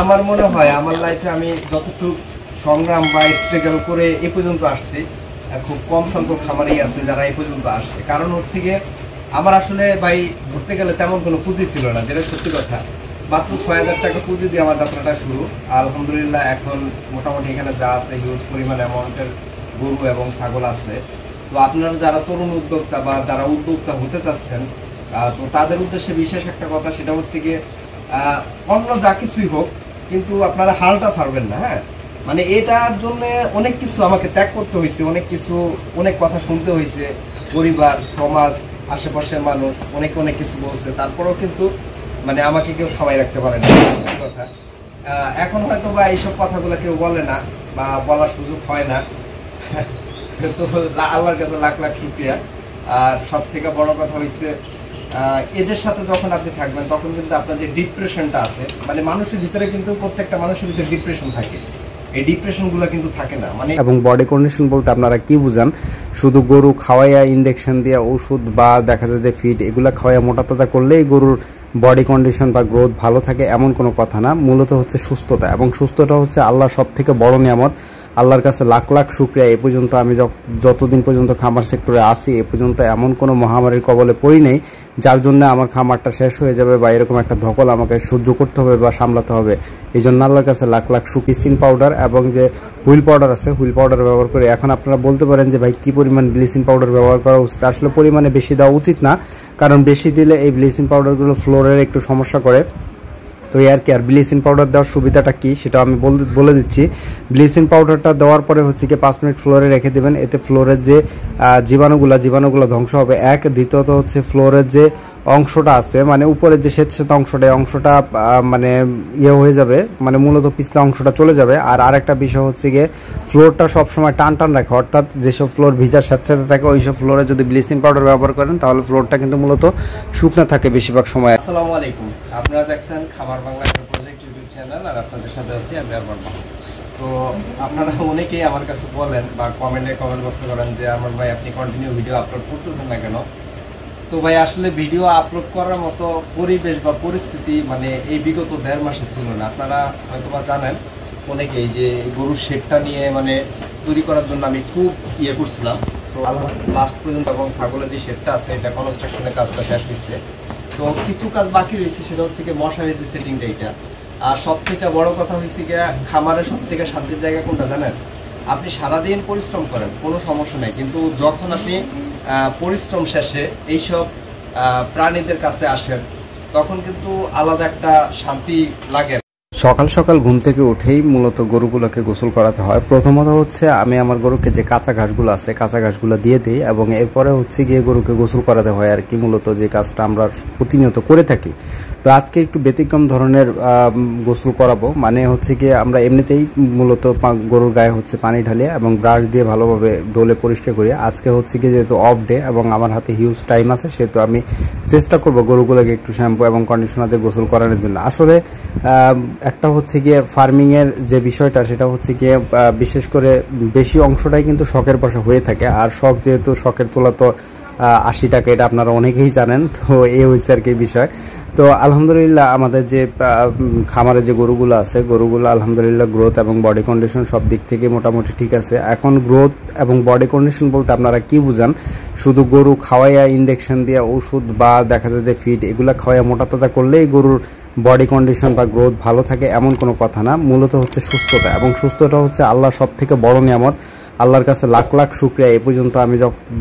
আমার মনে হয় আমার লাইফে আমি যতটুকু সংগ্রাম বা স্ট্রাগল করে এ পর্যন্ত আসছি, খুব কম সংখ্যক খামারই আছে যারা এই পর্যন্ত আসছে। কারণ হচ্ছে গিয়ে আমার আসলে ভাই ধরতে গেলে তেমন কোনো পুঁজি ছিল না, যেটা সত্যি কথা। মাত্র ৬,০০০ টাকা পুঁজি দিয়ে আমার যাত্রাটা শুরু। আলহামদুলিল্লাহ এখন মোটামুটি এখানে যা আছে হিউজ পরিমাণ অ্যামাউন্টের গরু এবং ছাগল আছে। তো আপনারা যারা তরুণ উদ্যোক্তা বা যারা উদ্যোক্তা হতে চাচ্ছেন, তো তাদের উদ্দেশ্যে বিশেষ একটা কথা, সেটা হচ্ছে গিয়ে অন্য যা কিছুই হোক কিন্তু আপনারা হালটা ছাড়বেন না। হ্যাঁ, মানে এটার জন্য অনেক কিছু আমাকে ত্যাগ করতে হয়েছে, অনেক কিছু অনেক কথা শুনতে হয়েছে, পরিবার, সমাজ, আশেপাশের মানুষ অনেক কিছু বলছে, তারপরেও কিন্তু মানে আমাকে কেউ থামাই রাখতে পারে না কথা। এখন হয়তো বা এইসব কথাগুলো কেউ বলে না বা বলার সুযোগ হয় না, তো আল্লাহর কাছে লাখ লাখ শুকরিয়া। আর সব থেকে বড় কথা হয়েছে এদের সাথে যখন আপনি থাকবেন তখন কিন্তু আপনার যে ডিপ্রেশনটা আছে, মানে মানুষের ভিতরে কিন্তু প্রত্যেকটা মানুষের ভিতরে ডিপ্রেশন থাকে, এই ডিপ্রেশনগুলো কিন্তু থাকে না। মানে এবং বডি কন্ডিশন বলতে আপনারা কি বুঝান? শুধু গরু খাওয়াইয়া ইনজেকশন দিয়ে ওষুধ বা দেখা যায় যে ফিড এগুলা খাওয়াইয়া মোটা তাজা করলেই গরুর বডি কন্ডিশন বা গ্রোথ ভালো থাকে এমন কোনো কথা না। মূলত হচ্ছে সুস্থতা, এবং সুস্থতা হচ্ছে আল্লাহর সব থেকে বড় নিয়ামত। আল্লাহর কাছে লাখ লাখ শুকরিয়া। এ পর্যন্ত আমি যতদিন পর্যন্ত খামার সেক্টরে আসি এ পর্যন্ত এমন কোনো মহামারীর কবলে পড়ি নেই যার জন্য আমার খামারটা শেষ হয়ে যাবে বা এরকম একটা ধকল আমাকে সহ্য করতে হবে বা সামলাতে হবে। এই জন্য আল্লাহর কাছে লাখ লাখ ব্লিচিং পাউডার এবং যে হুইল পাউডার আছে, হুইল পাউডার ব্যবহার করে। এখন আপনারা বলতে পারেন যে ভাই কি পরিমাণ ব্লিচিং পাউডার ব্যবহার করা উচিত? আসলে পরিমাণে বেশি দেওয়া উচিত না, কারণ বেশি দিলে এই ব্লিচিং পাউডারগুলো ফ্লোরের একটু সমস্যা করে। তো আর কি, আর ব্লিচিং পাউডার দেওয়ার সুবিধাটা কি সেটা আমি বলে দিচ্ছি। ব্লিচিং পাউডারটা দেওয়ার পরে হচ্ছে কি 5 মিনিট ফ্লোরে রেখে দেবেন। এতে ফ্লোরের যে জীবাণুগুলো ধ্বংস হবে এক। দ্বিতীয়ত হচ্ছে ফ্লোরের যে অংশটা আছে, মানে উপরের যে স্বেচ্ছেত অংশটা মানে ইয়ে হয়ে যাবে, মানে মূলত পিছলা অংশটা চলে যাবে। আর আরেকটা বিষয় হচ্ছে গিয়ে ফ্লোরটা সবসময় টান রাখে, অর্থাৎ যেসব ফ্লোর ভিজার স্যাঁতস্যাঁতে থাকে ওইসব ফ্লোরে যদি ব্লিচিং পাউডার ব্যবহার করেন তাহলে ফ্লোরটা কিন্তু মূলত শুকনো থাকে বেশিরভাগ সময়। আসসালামু আলাইকুম, আপনারা দেখছেন খামার বাংলা প্রজেক্ট ইউটিউব চ্যানেল, আর আপনাদের সাথে আছি আমি আরমান। তো আপনারা অনেকেই আমার কাছে বলেন বা কমেন্ট বক্সে করেন যে আমার ভাই আপনি কন্টিনিউ ভিডিও আপলোড করতেছেন না কেন? তো ভাই আসলে ভিডিও আপলোড করার মতো পরিবেশ বা পরিস্থিতি মানে এই বিগত 1.5 মাসে ছিল না। আপনারা হয়তো বা জানেন অনেকেই যে গরুর শেডটা নিয়ে মানে তৈরি করার জন্য আমি খুব ইয়ে করছিলাম। তো লাস্ট পর্যন্ত এবং ছাগলের যে শেডটা আছে এটা কনস্ট্রাকশনের কাজটা শেষ হয়েছে। তো কিছু কাজ বাকি রয়েছে, সেটা হচ্ছে কি মশারির যে সেটিংটা এইটা। আর সব থেকে বড় কথা হয়েছে কি খামারের সব থেকে শান্তির জায়গা কোনটা জানেন? আপনি সারাদিন পরিশ্রম করেন, কোনো সমস্যা নেই, কিন্তু যখন আপনি পরিশ্রম শেষে এইসব প্রাণীদের কাছে আসেন তখন কিন্তু আলাদা একটা শান্তি লাগে। সকাল সকাল ঘুম থেকে উঠেই মূলত গরুগুলোকে গোসল করাতে হয়। প্রথমত হচ্ছে আমি আমার গরুকে যে কাঁচা ঘাসগুলো আছে কাঁচা ঘাসগুলো দিয়ে দিই, এবং এরপরে হচ্ছে গিয়ে গরুকে গোসল করাতে হয় আর কি, মূলত যে কাজটা আমরা প্রতিনিয়ত করে থাকি। তো আজকে একটু ব্যতিক্রম ধরনের গোসল করাবো, মানে হচ্ছে গিয়ে আমরা এমনিতেই মূলত গরুর গায়ে হচ্ছে পানি ঢালি এবং ব্রাশ দিয়ে ভালোভাবে ডোলে পরিষ্কার করি। আজকে হচ্ছে গিয়ে যেহেতু অফ ডে এবং আমার হাতে হিউজ টাইম আছে, সেহেতু আমি চেষ্টা করবো গরুগুলোকে একটু শ্যাম্পু এবং কন্ডিশনার দিয়ে গোসল করানোর জন্য। আসলে একটা হচ্ছে গিয়ে ফার্মিংয়ের যে বিষয়টা সেটা হচ্ছে গিয়ে বিশেষ করে বেশি অংশটাই কিন্তু শখের বশে হয়ে থাকে। আর শখ যেহেতু শখের তোলা তো 80 টাকা, এটা আপনারা অনেকেই জানেন। তো এই হচ্ছে আর কি বিষয়। তো আলহামদুলিল্লাহ আমাদের যে খামারে যে গরুগুলো আছে গরুগুলো আলহামদুলিল্লাহ গ্রোথ এবং বডি কন্ডিশন সব দিক থেকে মোটামুটি ঠিক আছে। এখন গ্রোথ এবং বডি কন্ডিশন বলতে আপনারা কি বুঝান? শুধু গরু খাওয়াইয়া ইনজেকশন দিয়ে ওষুধ বা দেখা যায় যে ফিড এগুলা খাওয়াইয়া মোটা তাজা করলেই গরুর বডি কন্ডিশন বা গ্রোথ ভালো থাকে এমন কোনো কথা না। মূলত হচ্ছে সুস্থতা, এবং সুস্থতা হচ্ছে আল্লাহর সব থেকে বড় নিয়ামত। আল্লাহর কাছে লাখ লাখ শুকরিয়া। এ পর্যন্ত আমি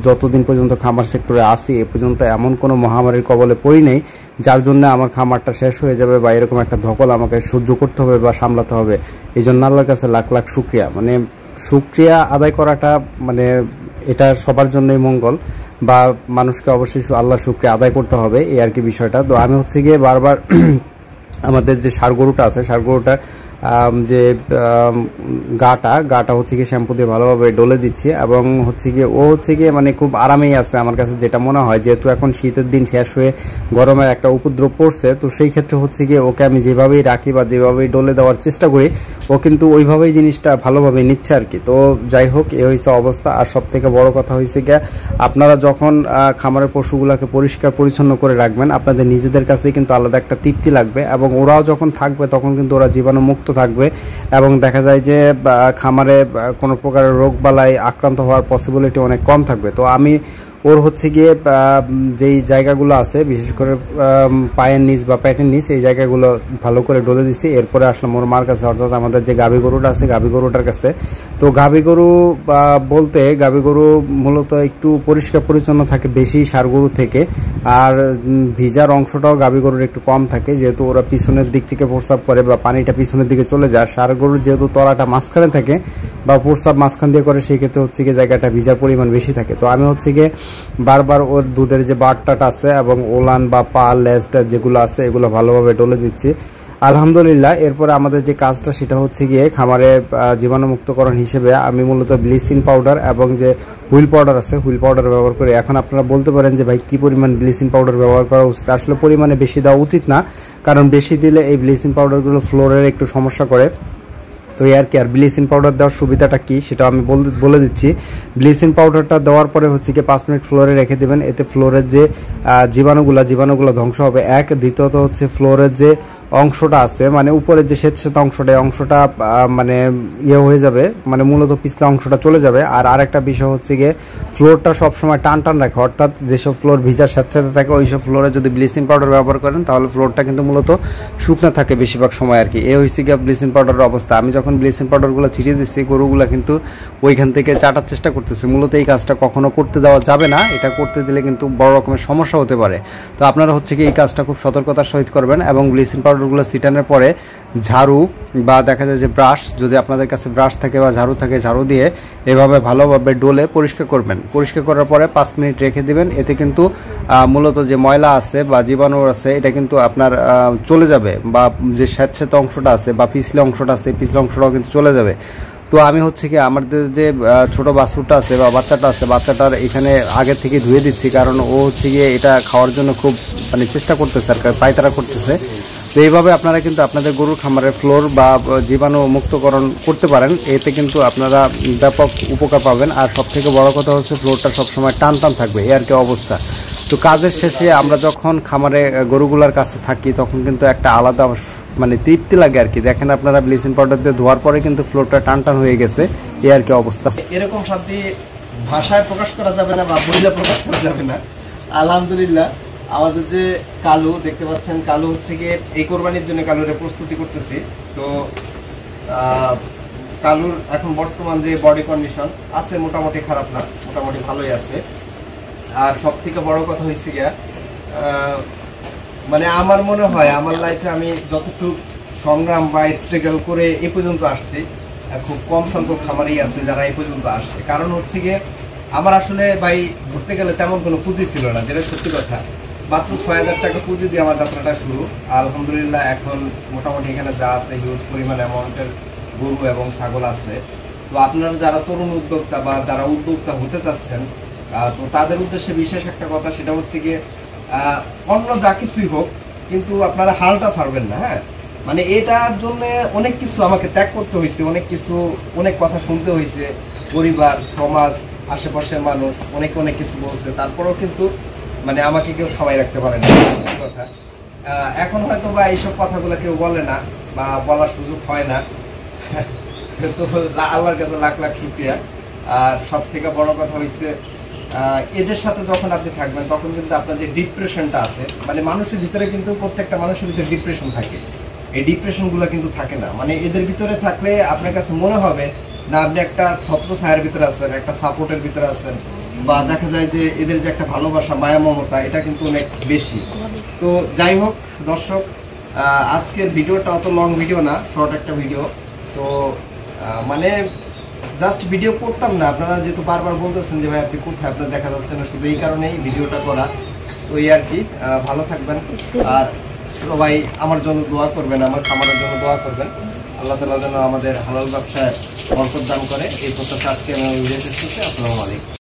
যতদিন পর্যন্ত খামার সেক্টরে আসি এ পর্যন্ত এমন কোনো মহামারীর কবলে পড়ি নেই যার জন্য আমার খামারটা শেষ হয়ে যাবে বা এরকম একটা ধকল আমাকে সহ্য করতে হবে বা সামলাতে হবে। এই জন্য আল্লাহর কাছে লাখ লাখ শুকরিয়া। মানে শুকরিয়া আদায় করাটা মানে এটা সবার জন্যই মঙ্গল, বা মানুষকে অবশ্যই আল্লাহর শুকরিয়া আদায় করতে হবে, এই আর কি বিষয়টা। তো আমি হচ্ছে গিয়ে বারবার আমাদের যে ষাঁড় গরুটা আছে ষাঁড় গরুটার যে গাটা হচ্ছে গিয়ে শ্যাম্পু দিয়ে ভালোভাবে ডলে দিচ্ছি এবং হচ্ছে গিয়ে ও হচ্ছে গিয়ে মানে খুব আরামেই আছে আমার কাছে যেটা মনে হয়, যেহেতু এখন শীতের দিন শেষ হয়ে গরমের একটা উপদ্রব পড়ছে। তো সেই ক্ষেত্রে হচ্ছে গিয়ে ওকে আমি যেভাবেই রাখি বা যেভাবেই ডলে দেওয়ার চেষ্টা করি ও কিন্তু ওইভাবেই জিনিসটা ভালোভাবে নিচ্ছে আর কি। তো যাই হোক, এ হয়েছে অবস্থা। আর সব থেকে বড় কথা হয়েছে গিয়ে আপনারা যখন খামারের পশুগুলোকে পরিষ্কার পরিচ্ছন্ন করে রাখবেন আপনাদের নিজেদের কাছেই কিন্তু আলাদা একটা তৃপ্তি লাগবে এবং ওরাও যখন থাকবে তখন কিন্তু ওরা জীবাণুমুক্ত থাকবে এবং দেখা যায় যে খামারে কোনো প্রকারের রোগবালাই আক্রান্ত হওয়ার পসিবিলিটি অনেক কম থাকবে। তো আমি ওর হচ্ছে গিয়ে যেই জায়গাগুলো আছে বিশেষ করে পায়ের নিচ বা পেটের নিচ এই জায়গাগুলো ভালো করে ডলে দিছি। এরপরে আসলাম ওর মার কাছে, অর্থাৎ আমাদের যে গাভী গরুটা আছে গাভী গরুটার কাছে। তো গাভী গরু বলতে গাভী গরু মূলত একটু পরিষ্কার পরিচ্ছন্ন থাকে বেশি ষাঁড় গরু থেকে, আর ভিজার অংশটাও গাভী গরুর একটু কম থাকে যেহেতু ওরা পিছনের দিক থেকে প্রস্রাব করে বা পানিটা পিছনের দিকে চলে যায়। ষাঁড় গরুর যেহেতু তলাটা মাঝখানে থাকে বা প্রস্রাব মাঝখান দিয়ে করে সেই ক্ষেত্রে হচ্ছে গিয়ে জায়গাটা ভিজার পরিমাণ বেশি থাকে। তো আমি হচ্ছে গিয়ে বারবার ওর দুধের যে বাটটাটা আছে এবং ওলান বা পা লেজটা যেগুলো আছে এগুলো ভালোভাবে ডলে দিচ্ছি আলহামদুলিল্লাহ। এরপরে আমাদের যে কাজটা সেটা হচ্ছে গিয়ে খামারে জীবাণুমুক্তকরণ হিসেবে আমি মূলত ব্লিচিং পাউডার এবং যে হুইল পাউডার আছে হুইল পাউডার ব্যবহার করি। এখন আপনারা বলতে পারেন যে ভাই কি পরিমাণ ব্লিচিং পাউডার ব্যবহার করা উচিত, আসলে পরিমাণে বেশি দেওয়া উচিত না, কারণ বেশি দিলে এই ব্লিচিং পাউডারগুলো ফ্লোরের একটু সমস্যা করে। তো আর কি, আর ব্লিচিং পাউডার দেওয়ার সুবিধাটা কি সেটা আমি বলে দিচ্ছি। ব্লিচিং পাউডারটা দেওয়ার পরে হচ্ছে কি 5 মিনিট ফ্লোরে রেখে দেবেন, এতে ফ্লোরের যে জীবাণুগুলো ধ্বংস হবে এক। দ্বিতীয়ত হচ্ছে ফ্লোরের যে অংশটা আছে মানে উপরের যে স্বেচ্ছাত অংশটা মানে হয়ে যাবে, মানে মূলত পিছলা অংশটা চলে যাবে। আর আরেকটা বিষয় হচ্ছে গিয়ে ফ্লোরটা সবসময় টান রাখে, অর্থাৎ যেসব ফ্লোর ভিজার স্যাঁতস্যাঁতে থাকে ওইসব ফ্লোরে যদি ব্লিচিং পাউডার ব্যবহার করেন তাহলে ফ্লোরটা কিন্তু মূলত শুকনো থাকে বেশিরভাগ সময় আর কি। এ হয়েছে গিয়ে ব্লিচিং পাউডারের অবস্থা। আমি যখন ব্লিচিং পাউডারগুলো ছিটিয়ে দিচ্ছি গরুগুলা কিন্তু ওইখান থেকে চাটার চেষ্টা করতেছে। মূলত এই কাজটা কখনো করতে দেওয়া যাবে না, এটা করতে দিলে কিন্তু বড় রকমের সমস্যা হতে পারে। তো আপনারা হচ্ছে কি এই কাজটা খুব সতর্কতার সহিত করবেন এবং ব্লিচিং পাউডারগুলো ছিটানোর পরে ঝাড়ু বা দেখা যায় যে ব্রাশ, যদি আপনাদের কাছে ব্রাশ থাকে বা ঝাড়ু থাকে ঝাড়ু দিয়ে এভাবে ভালোভাবে ডলে পরিষ্কার করবেন। পরিষ্কার করার পরে 5 মিনিট রেখে দিবেন, এতে কিন্তু মূলত যে ময়লা আছে বা জীবাণু আছে এটা কিন্তু আপনার চলে যাবে, বা যে স্যাঁতস্যাঁতে অংশটা আছে বা পিছলে অংশটা আছে পিছলে অংশটাও কিন্তু চলে যাবে। তো আমি হচ্ছে কি আমাদের যে ছোট বাছুরটা আছে বা বাচ্চাটা আছে বাচ্চাটার এখানে আগে থেকে ধুয়ে দিচ্ছি, কারণ ও হচ্ছে গিয়ে এটা খাওয়ার জন্য খুব মানে চেষ্টা করতেছে আর পায়তারা করতেছে। তো এইভাবে আপনারা কিন্তু আপনাদের গরুর খামারের ফ্লোর বা জীবাণু মুক্তকরণ করতে পারেন, এতে কিন্তু আপনারা ব্যাপক উপকার পাবেন। আর সব থেকে বড় কথা হচ্ছে ফ্লোরটা সবসময় টান থাকবে, এই আর কি অবস্থা। তো কাজের শেষে আমরা যখন খামারে গরুগুলার কাছে থাকি তখন কিন্তু একটা আলাদা মানে তৃপ্তি লাগে আর কি। দেখেন আপনারা ব্লিচিং পাউডার দিয়ে ধোয়ার পরে কিন্তু ফ্লোরটা টান হয়ে গেছে, এই আর কি অবস্থা। এরকম শান্তি ভাষায় প্রকাশ করা যাবে না বা বইলে প্রকাশ করা যাবে না। আলহামদুলিল্লাহ আমাদের যে কালু দেখতে পাচ্ছেন, কালু হচ্ছে গিয়ে এই কোরবানির জন্য কালুরে প্রস্তুতি করতেছি। তো কালুর এখন বর্তমান যে বডি কন্ডিশন আছে মোটামুটি খারাপ না, মোটামুটি ভালোই আছে। আর সব থেকে বড় কথা হয়েছে গিয়া মানে আমার মনে হয় আমার লাইফে আমি যতটুকু সংগ্রাম বা স্ট্রাগল করে এ পর্যন্ত আসছি, খুব কম সংখ্যক খামারই আছে যারা এই পর্যন্ত আসছে। কারণ হচ্ছে গিয়ে আমার আসলে ভাই ধরতে গেলে তেমন কোনো পুঁজি ছিল না, যেটা সত্যি কথা। মাত্র ৬০০০ টাকা পুঁজি দিয়ে আমার যাত্রাটা শুরু। আলহামদুলিল্লাহ এখন মোটামুটি এখানে যা আছে হিউজ পরিমাণ অ্যামাউন্টের গরু এবং ছাগল আছে। তো আপনারা যারা তরুণ উদ্যোক্তা বা যারা উদ্যোক্তা হতে চাচ্ছেন, তো তাদের উদ্দেশ্যে বিশেষ একটা কথা, সেটা হচ্ছে গিয়ে অন্য যা কিছুই হোক কিন্তু আপনারা হালটা ছাড়বেন না। হ্যাঁ, মানে এটার জন্য অনেক কিছু আমাকে ত্যাগ করতে হয়েছে, অনেক কথা শুনতে হয়েছে, পরিবার, সমাজ, আশেপাশের মানুষ অনেক কিছু বলছে, তারপরেও কিন্তু মানে আমাকে কেউ থামাই রাখতে পারে না কথা। এখন হয়তো বা এইসব কথাগুলো কেউ বলে না বা বলার সুযোগ হয় না, তো আল্লাহর কাছে লাখ লাখ শুকরিয়া। আর সব থেকে বড় কথা হয়েছে এদের সাথে যখন আপনি থাকবেন তখন কিন্তু আপনার যে ডিপ্রেশনটা আছে, মানে মানুষের ভিতরে কিন্তু প্রত্যেকটা মানুষের ভিতরে ডিপ্রেশন থাকে, এই ডিপ্রেশনগুলো কিন্তু থাকে না। মানে এদের ভিতরে থাকলে আপনার কাছে মনে হবে না আপনি একটা ছত্র ছায়ার ভিতরে আছেন, একটা সাপোর্টের ভিতরে আছেন, বা দেখা যায় যে এদের যে একটা ভালোবাসা মায়া মমতা এটা কিন্তু অনেক বেশি। তো যাই হোক দর্শক, আজকের ভিডিওটা অত লং ভিডিও না, শর্ট একটা ভিডিও। তো মানে জাস্ট ভিডিও করতাম না, আপনারা যেহেতু বারবার বলতেছেন যে ভাই আপনি কোথায়, আপনার দেখা যাচ্ছে না, শুধু এই কারণেই ভিডিওটা করা। তো এই আর কি, ভালো থাকবেন আর সবাই আমার জন্য দোয়া করবেন, আমার খামারের জন্য দোয়া করবেন। আল্লাহ তাআলা যেন আমাদের হালাল ব্যবসায় বরকত দান করে এই প্রত্যাশা আজকে আমি ভিডিও শেষ করছি। আসসালামু আলাইকুম।